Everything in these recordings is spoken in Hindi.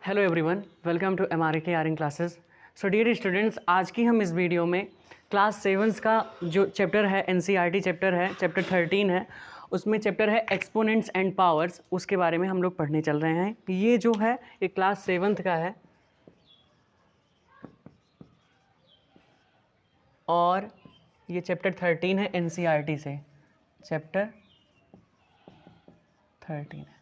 Hello everyone, welcome to MRK Aryan classes. So dear students, आज की हम इस वीडियो में क्लास 7 का जो चैप्टर है NCERT चैप्टर है, चैप्टर 13 है, उसमें चैप्टर है एक्सपोनेंट्स एंड पावर्स, उसके बारे में हम लोग पढ़ने चल रहे हैं। ये जो है ये क्लास 7 का है और ये चैप्टर 13 है NCERT से, चैप्टर 13 है।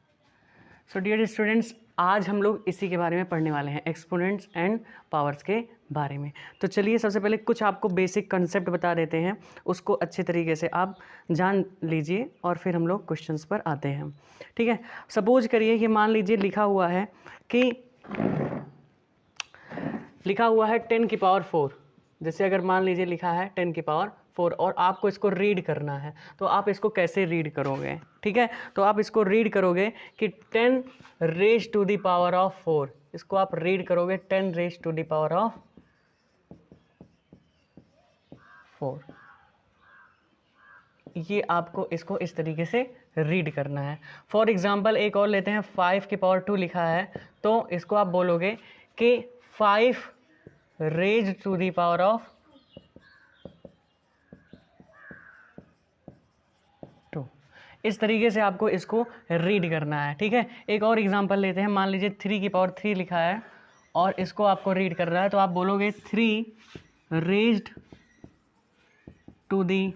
सो डियर स्टूडेंट्स, आज हम लोग इसी के बारे में पढ़ने वाले हैं, एक्सपोनेंट्स एंड पावर्स के बारे में। तो चलिए सबसे पहले कुछ आपको बेसिक कंसेप्ट बता देते हैं, उसको अच्छे तरीके से आप जान लीजिए और फिर हम लोग क्वेश्चंस पर आते हैं। ठीक है, सपोज करिए कि मान लीजिए लिखा हुआ है 10 की पावर 4। जैसे अगर मान लीजिए लिखा है 10 की पावर 4 और आपको इसको रीड करना है, तो आप इसको कैसे रीड करोगे? ठीक है, तो आप इसको रीड करोगे कि 10 raise to the power of 4। इसको आप रीड करोगे 10 raise to the power of 4। ये आपको इसको इस तरीके से रीड करना है। फॉर एग्जाम्पल एक और लेते हैं, 5 की पावर 2 लिखा है, तो इसको आप बोलोगे कि 5 raise to the power of 2। इस तरीके से आपको इसको रीड करना है। ठीक है, एक और एग्जांपल लेते हैं, मान लीजिए 3 की पावर 3 लिखा है और इसको आपको रीड करना है, तो आप बोलोगे 3 raised to the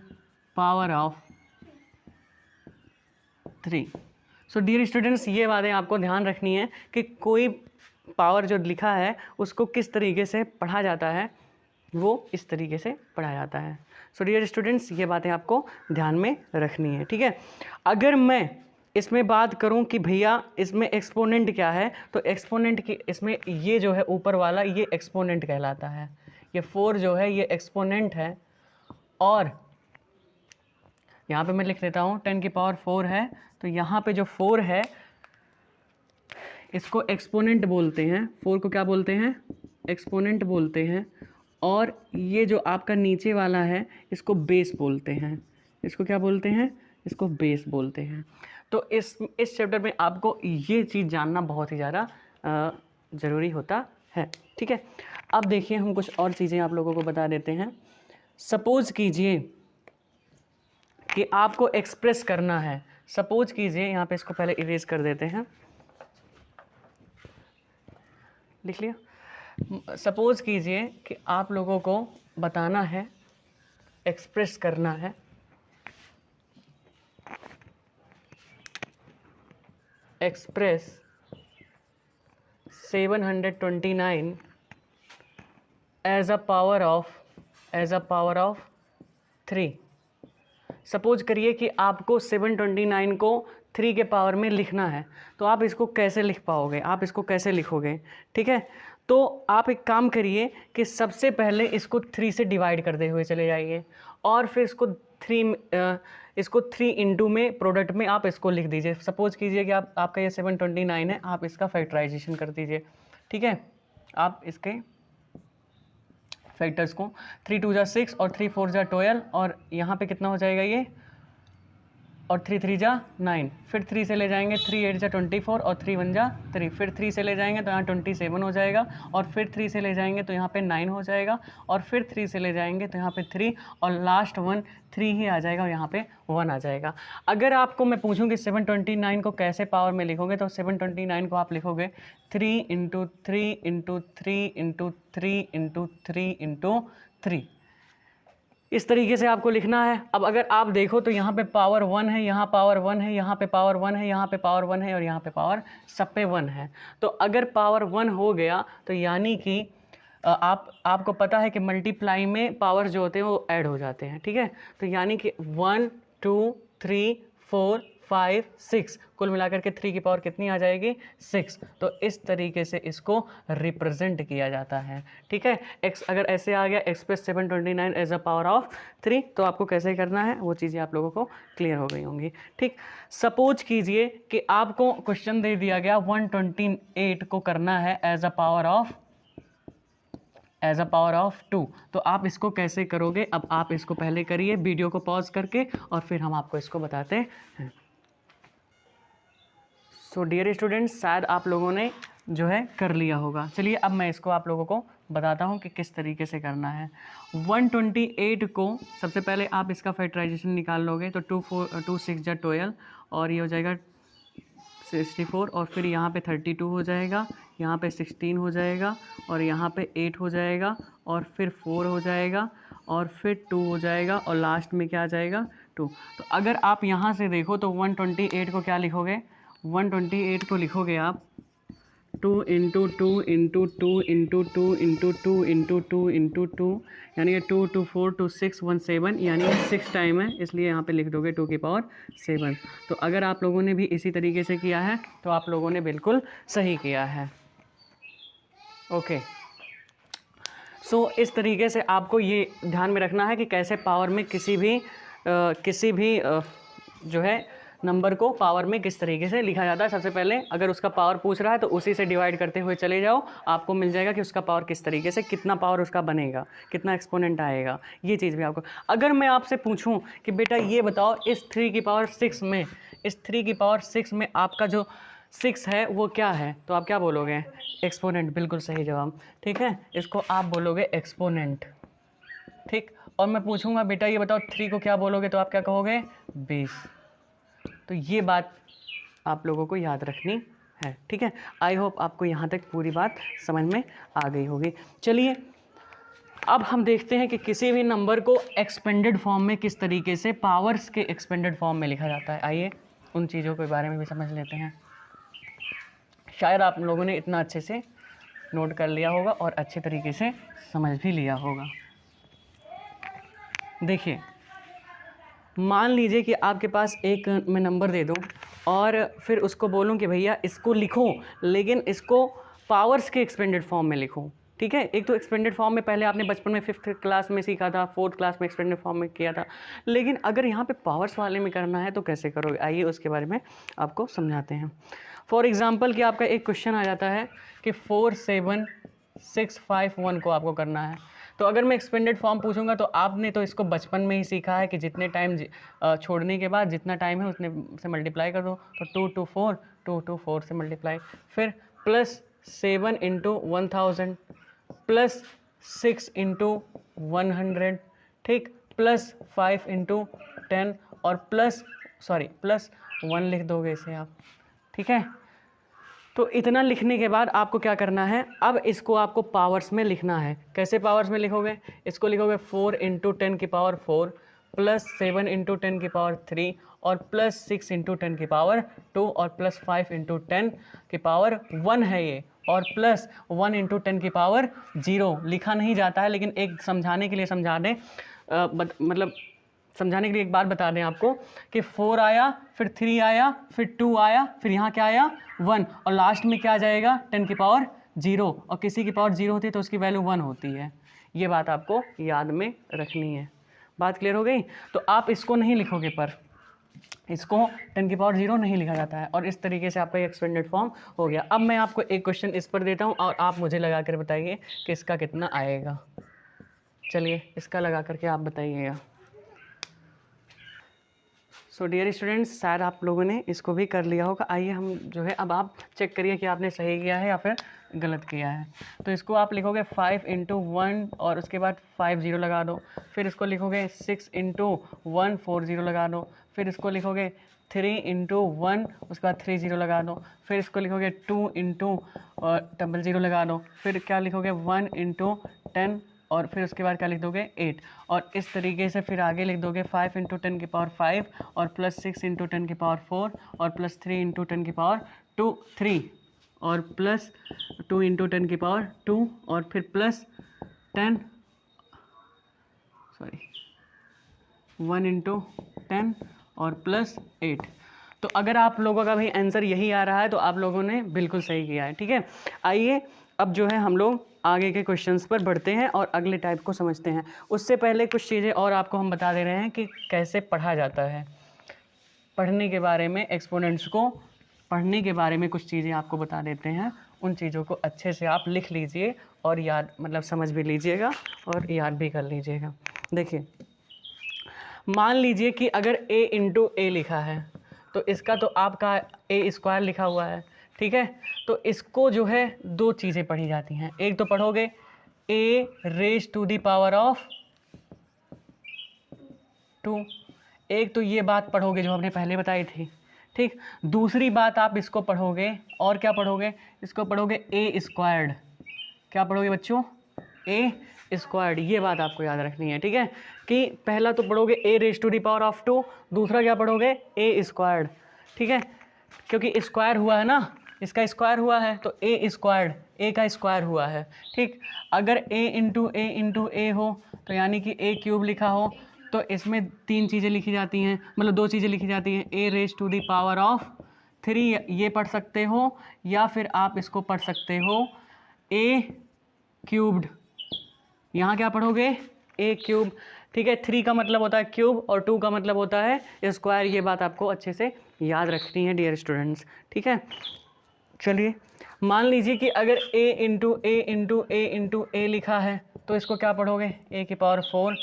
power of 3। So dear students, ये बातें आपको ध्यान रखनी है कि कोई पावर जो लिखा है उसको किस तरीके से पढ़ा जाता है, वो इस तरीके से पढ़ा जाता है। सो डियर स्टूडेंट्स, ये बातें आपको ध्यान में रखनी है। ठीक है, अगर मैं इसमें बात करूं कि भैया इसमें एक्सपोनेंट क्या है, तो एक्सपोनेंट की इसमें ये जो है ऊपर वाला ये एक्सपोनेंट कहलाता है। ये 4 जो है ये एक्सपोनेंट है और यहाँ पे मैं लिख देता हूँ 10 की पावर 4 है, तो यहाँ पे जो 4 है इसको एक्सपोनेंट बोलते हैं। 4 को क्या बोलते हैं? एक्सपोनेंट बोलते हैं। और ये जो आपका नीचे वाला है इसको बेस बोलते हैं। इसको क्या बोलते हैं? इसको बेस बोलते हैं। तो इस चैप्टर में आपको ये चीज़ जानना बहुत ही ज़्यादा ज़रूरी होता है। ठीक है, अब देखिए हम कुछ और चीज़ें आप लोगों को बता देते हैं। सपोज कीजिए कि आपको एक्सप्रेस करना है, सपोज कीजिए, यहाँ पे इसको पहले इरेज कर देते हैं, लिख लिया। सपोज कीजिए कि आप लोगों को बताना है, एक्सप्रेस करना है express 729 as a power of 3। Suppose करिए कि आपको 729 को 3 के पावर में लिखना है, तो आप इसको कैसे लिख पाओगे? आप इसको कैसे लिखोगे? ठीक है, तो आप एक काम करिए कि सबसे पहले इसको 3 से डिवाइड करते हुए चले जाइए और फिर इसको 3 इंटू में प्रोडक्ट में आप इसको लिख दीजिए। सपोज कीजिए कि आपका ये 729 है, आप इसका फैक्टराइजेशन कर दीजिए। ठीक है, आप इसके फैक्टर्स को 3 2 जा 6 और 3 4 जा 12 और यहाँ पे कितना हो जाएगा ये, और 3 3 जा 9, फिर 3 से ले जाएंगे, 3 8 जा 24 और 3 1 जा 3, फिर 3 से ले जाएंगे तो यहाँ 27 हो जाएगा और फिर 3 से ले जाएंगे तो यहाँ पे 9 हो जाएगा और फिर 3 से ले जाएंगे तो यहाँ पे 3 और लास्ट 1 3 ही आ जाएगा और यहाँ पे 1 आ जाएगा। अगर आपको मैं पूछूं कि 729 को कैसे पावर में लिखोगे, तो 729 को आप लिखोगे 3 into 3 into 3 into 3 into 3 into 3, इस तरीके से आपको लिखना है। अब अगर आप देखो तो यहाँ पे पावर 1 है, यहाँ पावर 1 है, यहाँ पे पावर 1 है, यहाँ पे पावर 1 है और यहाँ पे पावर सब पे 1 है। तो अगर पावर 1 हो गया तो यानी कि आपको पता है कि मल्टीप्लाई में पावर जो होते हैं वो ऐड हो जाते हैं। ठीक है, तो यानी कि 1 2 3 4 5 6 कुल मिलाकर के 3 की पावर कितनी आ जाएगी? 6। तो इस तरीके से इसको रिप्रेजेंट किया जाता है। ठीक है, अगर ऐसे आ गया express 729 as a power of 3, तो आपको कैसे करना है वो चीज़ें आप लोगों को क्लियर हो गई होंगी। ठीक, सपोज कीजिए कि आपको क्वेश्चन दे दिया गया 128 को करना है एज अ पावर ऑफ 2, तो आप इसको कैसे करोगे? अब आप इसको पहले करिए वीडियो को पॉज करके और फिर हम आपको इसको बताते हैं। सो डियर स्टूडेंट्स, शायद आप लोगों ने जो है कर लिया होगा। चलिए अब मैं इसको आप लोगों को बताता हूँ कि किस तरीके से करना है। 128 को सबसे पहले आप इसका फैक्टराइजेशन निकाल लोगे तो 2 6 जा 12 और ये हो जाएगा 64 और फिर यहाँ पे 32 हो जाएगा, यहाँ पे 16 हो जाएगा और यहाँ पे 8 हो जाएगा और फिर 4 हो जाएगा और फिर 2 हो जाएगा और लास्ट में क्या आ जाएगा 2। तो अगर आप यहाँ से देखो तो 128 को क्या लिखोगे, 128 को लिखोगे आप 2 into 2 into 2 into 2 into 2 into 2 into 2 यानी कि 2 2 4 2 6 1 7 यानी 6 टाइम है, इसलिए यहाँ पे लिख दोगे 2 की पावर 7। तो अगर आप लोगों ने भी इसी तरीके से किया है तो आप लोगों ने बिल्कुल सही किया है। ओके, सो इस तरीके से आपको ये ध्यान में रखना है कि कैसे पावर में किसी भी जो है नंबर को पावर में किस तरीके से लिखा जाता है। सबसे पहले अगर उसका पावर पूछ रहा है तो उसी से डिवाइड करते हुए चले जाओ, आपको मिल जाएगा कि उसका पावर किस तरीके से, कितना पावर उसका बनेगा, कितना एक्सपोनेंट आएगा, ये चीज़ भी आपको। अगर मैं आपसे पूछूं कि बेटा ये बताओ इस 3 की पावर 6 में, इस 3 की पावर 6 में आपका जो 6 है वो क्या है, तो आप क्या बोलोगे, एक्सपोनेंट। बिल्कुल सही जवाब, ठीक है, इसको आप बोलोगे एक्सपोनेंट, ठीक। और मैं पूछूंगा बेटा ये बताओ 3 को क्या बोलोगे, तो आप क्या कहोगे, बेस। तो ये बात आप लोगों को याद रखनी है, ठीक है। आई होप आपको यहाँ तक पूरी बात समझ में आ गई होगी। चलिए अब हम देखते हैं कि किसी भी नंबर को एक्सपेंडेड फॉर्म में किस तरीके से पावर्स के एक्सपेंडेड फॉर्म में लिखा जाता है। आइए उन चीज़ों के बारे में भी समझ लेते हैं। शायद आप लोगों ने इतना अच्छे से नोट कर लिया होगा और अच्छे तरीके से समझ भी लिया होगा। देखिए, मान लीजिए कि आपके पास एक मैं नंबर दे दूं और फिर उसको बोलूं कि भैया इसको लिखो, लेकिन इसको पावर्स के एक्सपेंडेड फॉर्म में लिखो, ठीक है। एक तो एक्सपेंडेड फॉर्म में पहले आपने बचपन में 5th क्लास में सीखा था, 4th क्लास में एक्सपेंडेड फॉर्म में किया था, लेकिन अगर यहाँ पे पावर्स वाले में करना है तो कैसे करोगे, आइए उसके बारे में आपको समझाते हैं। फॉर एग्ज़ाम्पल कि आपका एक क्वेश्चन आ जाता है कि 4 7 6 5 1 को आपको करना है। तो अगर मैं एक्सपेंडेड फॉर्म पूछूंगा तो आपने तो इसको बचपन में ही सीखा है कि जितने टाइम छोड़ने के बाद जितना टाइम है उतने से मल्टीप्लाई कर दो, तो 2 2 4 2 2 4 से मल्टीप्लाई, फिर प्लस 7 इंटू 1000 प्लस 6 इंटू 100, ठीक, प्लस 5 इंटू 10 और प्लस 1 लिख दोगे इसे आप, ठीक है। तो इतना लिखने के बाद आपको क्या करना है, अब इसको आपको पावर्स में लिखना है। कैसे पावर्स में लिखोगे, इसको लिखोगे 4 इंटू 10 की पावर 4 प्लस 7 इंटू 10 की पावर 3 और प्लस 6 इंटू 10 की पावर 2 और प्लस 5 इंटू 10 की पावर 1 है ये, और प्लस 1 इंटू 10 की पावर 0 लिखा नहीं जाता है, लेकिन एक समझाने के लिए समझा दें, मतलब समझाने के लिए एक बात बता दें आपको कि 4 आया, फिर 3 आया, फिर 2 आया, फिर यहाँ क्या आया 1 और लास्ट में क्या आ जाएगा 10 की पावर 0, और किसी की पावर 0 होती है तो उसकी वैल्यू 1 होती है। ये बात आपको याद में रखनी है। बात क्लियर हो गई। तो आप इसको नहीं लिखोगे, पर इसको 10 की पावर 0 नहीं लिखा जाता है, और इस तरीके से आपका एक्सपेंडेड फॉर्म हो गया। अब मैं आपको एक क्वेश्चन इस पर देता हूँ और आप मुझे लगा कर बताइए कि इसका कितना आएगा। चलिए इसका लगा करके आप बताइएगा। सो डियर स्टूडेंट्स, शायद आप लोगों ने इसको भी कर लिया होगा। आइए हम जो है अब आप चेक करिए कि आपने सही किया है या फिर गलत किया है। तो इसको आप लिखोगे 5 इंटू 1 और उसके बाद 5 0 लगा दो, फिर इसको लिखोगे 6 इंटू 1 4 0 लगा दो, फिर इसको लिखोगे 3 इंटू 1 उसके बाद 3 0 लगा दो, फिर इसको लिखोगे 2 इंटू 00 लगा दो, फिर क्या लिखोगे 1 इंटू 10 और फिर उसके बाद क्या लिख दोगे 8, और इस तरीके से फिर आगे लिख दोगे 5 इंटू 10 की पावर 5 और प्लस 6 इंटू 10 की पावर 4 और प्लस 3 इंटू 10 की पावर 3 और प्लस 2 इंटू 10 की पावर 2 और फिर प्लस 1 इंटू 10 और प्लस 8। तो अगर आप लोगों का भी आंसर यही आ रहा है तो आप लोगों ने बिल्कुल सही किया है, ठीक है। आइए अब जो है हम लोग आगे के क्वेश्चंस पर बढ़ते हैं और अगले टाइप को समझते हैं। उससे पहले कुछ चीज़ें और आपको हम बता दे रहे हैं कि कैसे पढ़ा जाता है। पढ़ने के बारे में, एक्सपोनेंट्स को पढ़ने के बारे में कुछ चीज़ें आपको बता देते हैं। उन चीज़ों को अच्छे से आप लिख लीजिए और याद मतलब समझ भी लीजिएगा और याद भी कर लीजिएगा। देखिए, मान लीजिए कि अगर a इंटू ए लिखा है तो इसका तो आपका ए स्क्वायर लिखा हुआ है, ठीक है। तो इसको जो है दो चीज़ें पढ़ी जाती हैं, एक तो पढ़ोगे a raise to the power of 2, एक तो ये बात पढ़ोगे जो हमने पहले बताई थी, ठीक। दूसरी बात आप इसको पढ़ोगे, और क्या पढ़ोगे, इसको पढ़ोगे ए स्क्वायर्ड। क्या पढ़ोगे बच्चों, ए स्क्वायर्ड। ये बात आपको याद रखनी है, ठीक है, कि पहला तो पढ़ोगे a raise to the power of 2, दूसरा क्या पढ़ोगे ए स्क्वायर्ड, ठीक है, क्योंकि स्क्वायर हुआ है ना, इसका स्क्वायर हुआ है तो ए स्क्वायर्ड, ए का स्क्वायर हुआ है, ठीक। अगर ए इंटू ए हो तो यानी कि ए क्यूब लिखा हो तो इसमें तीन चीज़ें लिखी जाती हैं, मतलब दो चीज़ें लिखी जाती हैं, a raise to the power of 3 ये पढ़ सकते हो, या फिर आप इसको पढ़ सकते हो ए क्यूब्ड। यहाँ क्या पढ़ोगे, ए क्यूब, ठीक है। 3 का मतलब होता है क्यूब और 2 का मतलब होता है स्क्वायर। ये बात आपको अच्छे से याद रखनी है डियर स्टूडेंट्स, ठीक है। चलिए मान लीजिए कि अगर a इंटू ए लिखा है तो इसको क्या पढ़ोगे, a की पावर 4,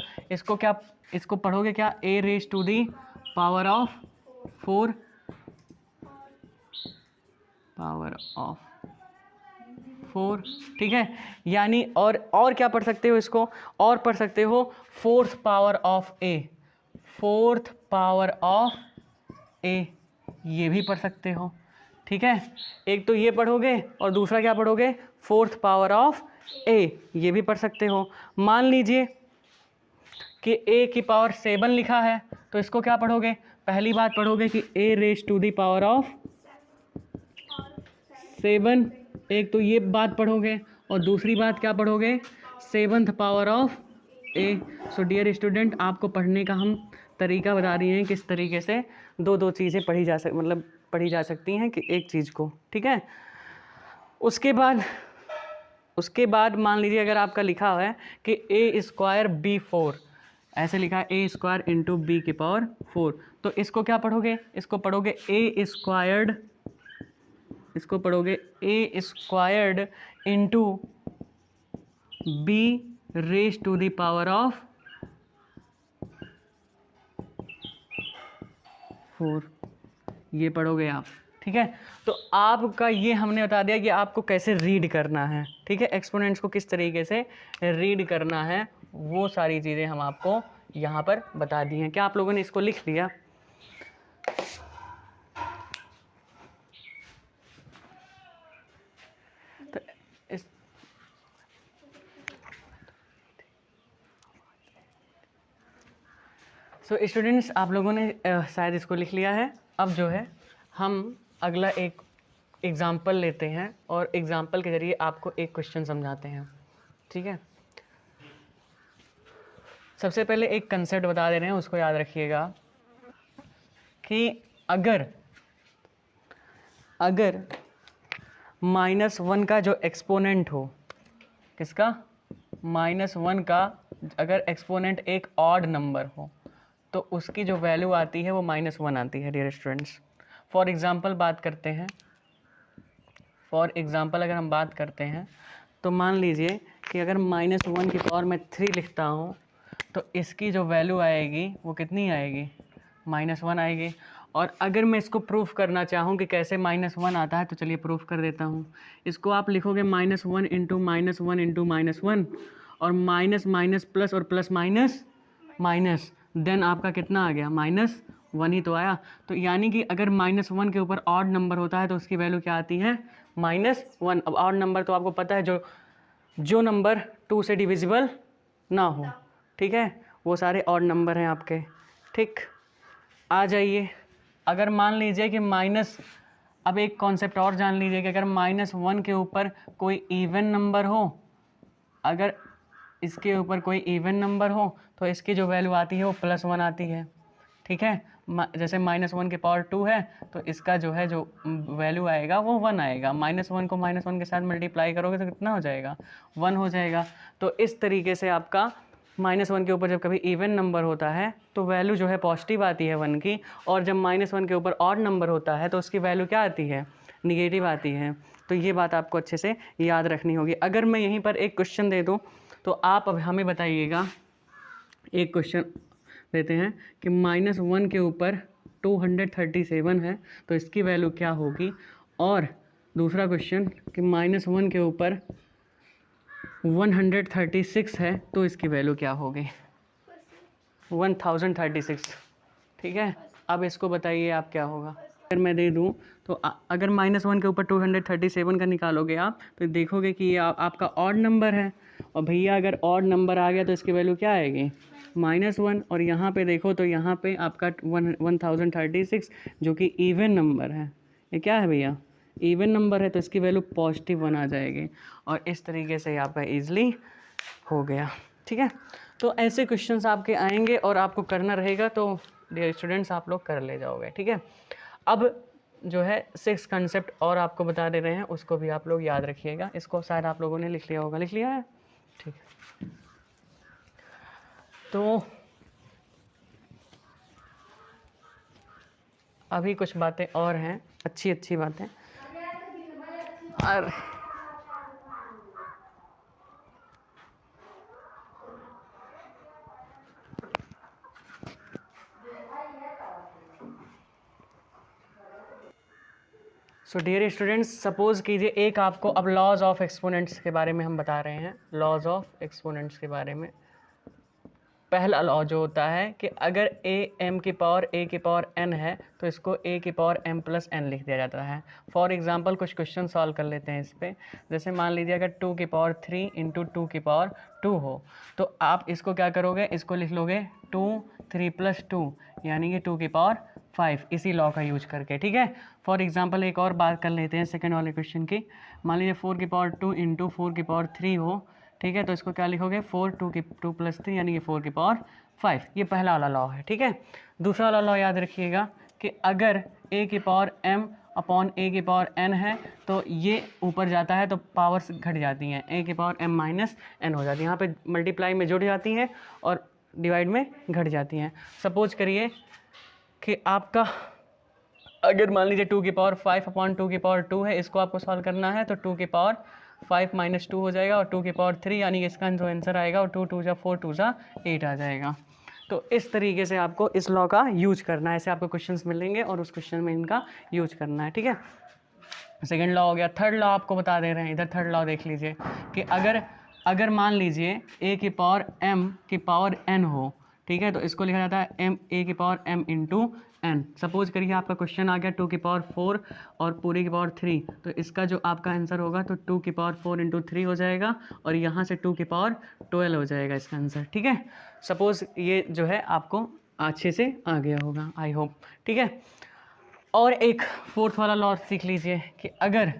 इसको पढ़ोगे क्या, a raise to the power of 4, ठीक है। यानी और क्या पढ़ सकते हो इसको, और पढ़ सकते हो 4th power of a, 4th power of a, ये भी पढ़ सकते हो, ठीक है। एक तो ये पढ़ोगे और दूसरा क्या पढ़ोगे, 4th पावर ऑफ a, ये भी पढ़ सकते हो। मान लीजिए कि a की पावर 7 लिखा है तो इसको क्या पढ़ोगे, पहली बात पढ़ोगे कि a raise to the power of 7, एक तो ये बात पढ़ोगे और दूसरी बात क्या पढ़ोगे, 7th power of a। So dear student, आपको पढ़ने का हम तरीका बता रहे हैं किस तरीके से दो चीज़ें पढ़ी जा सकती हैं कि एक चीज़ को, ठीक है। उसके बाद मान लीजिए अगर आपका लिखा हुआ है कि ए स्क्वायर बी 4, ऐसे लिखा है ए स्क्वायर इंटू बी की पावर 4, तो इसको क्या पढ़ोगे, इसको पढ़ोगे a squared into b raise to the power of 4, ये पढ़ोगे आप, ठीक है। तो आपका ये हमने बता दिया कि आपको कैसे रीड करना है, ठीक है, एक्सपोनेंट्स को किस तरीके से रीड करना है, वो सारी चीज़ें हम आपको यहाँ पर बता दी हैं। क्या आप लोगों ने इसको लिख लिया, तो स्टूडेंट्स आप लोगों ने शायद इसको लिख लिया है। अब जो है हम अगला एक एग्ज़ाम्पल लेते हैं और एग्ज़ाम्पल के ज़रिए आपको एक क्वेश्चन समझाते हैं, ठीक है। सबसे पहले एक कंसेप्ट बता दे रहे हैं, उसको याद रखिएगा कि अगर -1 का जो एक्सपोनेंट हो, किसका, -1 का अगर एक्सपोनेंट एक ऑड नंबर हो तो उसकी जो वैल्यू आती है वो -1 आती है डियर स्टूडेंट्स। फॉर एग्ज़ाम्पल अगर हम बात करते हैं तो मान लीजिए कि अगर -1 की पावर में 3 लिखता हूँ तो इसकी जो वैल्यू आएगी वो कितनी आएगी, -1 आएगी। और अगर मैं इसको प्रूफ करना चाहूँ कि कैसे -1 आता है तो चलिए प्रूफ कर देता हूँ। इसको आप लिखोगे -1 इंटू -1 इंटू -1 और माइनस माइनस प्लस और प्लस माइनस माइनस, देन आपका कितना आ गया, -1 ही तो आया। तो यानी कि अगर -1 के ऊपर ऑड नंबर होता है तो उसकी वैल्यू क्या आती है, -1। अब ऑड नंबर तो आपको पता है जो नंबर 2 से डिविजिबल ना हो, ठीक है, वो सारे ऑड नंबर हैं आपके, ठीक। आ जाइए, अगर मान लीजिए कि अब एक कॉन्सेप्ट और जान लीजिए कि अगर -1 के ऊपर कोई इवन नंबर हो, अगर इसके ऊपर कोई इवन नंबर हो तो इसकी जो वैल्यू आती है वो +1 आती है, ठीक है। जैसे -1 की पावर 2 है तो इसका जो है जो वैल्यू आएगा वो 1 आएगा। -1 को -1 के साथ मल्टीप्लाई करोगे तो कितना हो जाएगा, 1 हो जाएगा। तो इस तरीके से आपका -1 के ऊपर जब कभी इवन नंबर होता है तो वैल्यू जो है पॉजिटिव आती है 1 की, और जब -1 के ऊपर ऑड नंबर होता है तो उसकी वैल्यू क्या आती है, निगेटिव आती है। तो ये बात आपको अच्छे से याद रखनी होगी। अगर मैं यहीं पर एक क्वेश्चन दे दूँ तो आप अब हमें बताइएगा, एक क्वेश्चन देते हैं कि -1 के ऊपर 237 है तो इसकी वैल्यू क्या होगी, और दूसरा क्वेश्चन कि -1 के ऊपर 136 है तो इसकी वैल्यू क्या होगी, 1036। ठीक है, अब इसको बताइए आप क्या होगा। अगर मैं दे दूं तो अगर -1 के ऊपर 237 का निकालोगे आप तो देखोगे कि ये आपका ऑड नंबर है, और भैया अगर ऑड नंबर आ गया तो इसकी वैल्यू क्या आएगी, -1। और यहाँ पे देखो तो यहाँ पे आपका 1036 जो कि इवन नंबर है, ये क्या है भैया, इवन नंबर है, तो इसकी वैल्यू +1 आ जाएगी। और इस तरीके से आपका ईजिली हो गया। ठीक है, तो ऐसे क्वेश्चंस आपके आएंगे और आपको करना रहेगा, तो डियर स्टूडेंट्स आप लोग कर ले जाओगे। ठीक है, अब जो है 6 कंसेप्ट और आपको बता दे रहे हैं, उसको भी आप लोग याद रखिएगा। इसको शायद आप लोगों ने लिख लिया होगा, लिख लिया है, ठीक है। तो अभी कुछ बातें और हैं, अच्छी अच्छी बातें। और सो डियर स्टूडेंट्स, सपोज कीजिए एक आपको, अब लॉज ऑफ एक्सपोनेंट्स के बारे में हम बता रहे हैं, लॉज ऑफ एक्सपोनेंट्स के बारे में। पहला लॉ जो होता है कि अगर m की पावर a की पावर n है तो इसको a की पावर m प्लस n लिख दिया जाता है। फॉर एग्जांपल कुछ क्वेश्चन सॉल्व कर लेते हैं इस पर। जैसे मान लीजिए अगर 2 की पावर 3 इंटू 2 की पावर 2 हो तो आप इसको क्या करोगे, इसको लिख लोगे 2 3 + 2 यानी कि 2 की पावर 5, इसी लॉ का यूज करके। ठीक है, फॉर एग्जांपल एक और बात कर लेते हैं सेकंड वाले क्वेश्चन की। मान लीजिए 4 की पावर 2 इंटू 4 की पावर 3 हो, ठीक है, तो इसको क्या लिखोगे 4 2 + 3 यानी कि 4 की पावर 5। ये पहला वाला लॉ है। ठीक है, दूसरा वाला लॉ याद रखिएगा कि अगर a की पावर m अपॉन a की पावर n है तो ये ऊपर जाता है तो पावर्स घट जाती हैं, a की पावर m माइनस n हो जाती है। यहाँ पे मल्टीप्लाई में जुड़ जाती हैं और डिवाइड में घट जाती हैं। सपोज करिए कि आपका अगर मान लीजिए 2 की पावर 5 अपॉन 2 की पावर 2 है, इसको आपको सॉल्व करना है, तो 2 की पावर 5 माइनस 2 हो जाएगा और 2 की पावर 3 यानी कि इसका जो आंसर आएगा और 2 2 जा 4 2 जा 8 आ जाएगा। तो इस तरीके से आपको इस लॉ का यूज करना है, ऐसे आपको क्वेश्चंस मिलेंगे और उस क्वेश्चन में इनका यूज करना है। ठीक है, सेकेंड लॉ हो गया। थर्ड लॉ आपको बता दे रहे हैं, इधर थर्ड लॉ देख लीजिए कि अगर मान लीजिए a की पावर m की पावर n हो, ठीक है, तो इसको लिखा जाता है a की power m into n। Suppose करिए आपका क्वेश्चन आ गया 2 की पावर 4 और पूरी की पावर 3, तो इसका जो आपका आंसर होगा तो 2 की पावर 4 इंटू 3 हो जाएगा और यहाँ से 2 की पावर 12 हो जाएगा इसका आंसर। ठीक है, सपोज ये जो है आपको अच्छे से आ गया होगा, आई होप। ठीक है, और एक फोर्थ वाला लॉ सीख लीजिए कि अगर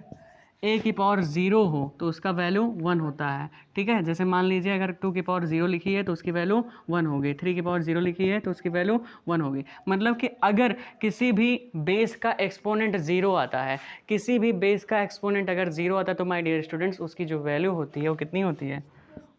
a की पावर 0 हो तो उसका वैल्यू 1 होता है। ठीक है, जैसे मान लीजिए अगर 2 की पावर 0 लिखी है तो उसकी वैल्यू 1 होगी, 3 की पावर 0 लिखी है तो उसकी वैल्यू 1 होगी। मतलब कि अगर किसी भी बेस का एक्सपोनेंट 0 आता है, किसी भी बेस का एक्सपोनेंट अगर 0 आता है तो माय डियर स्टूडेंट्स उसकी जो वैल्यू होती है वो कितनी होती है,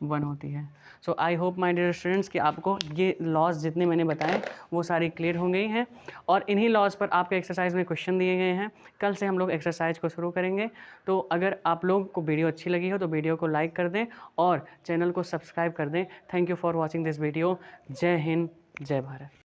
1 होती है। So I hope my dear students कि आपको ये लॉज जितने मैंने बताए वो सारी क्लियर हो गई हैं, और इन्हीं लॉज पर आपके एक्सरसाइज में क्वेश्चन दिए गए हैं। कल से हम लोग एक्सरसाइज को शुरू करेंगे। तो अगर आप लोग को वीडियो अच्छी लगी हो तो वीडियो को लाइक कर दें और चैनल को सब्सक्राइब कर दें। Thank you for watching this video. जय हिंद, जय भारत।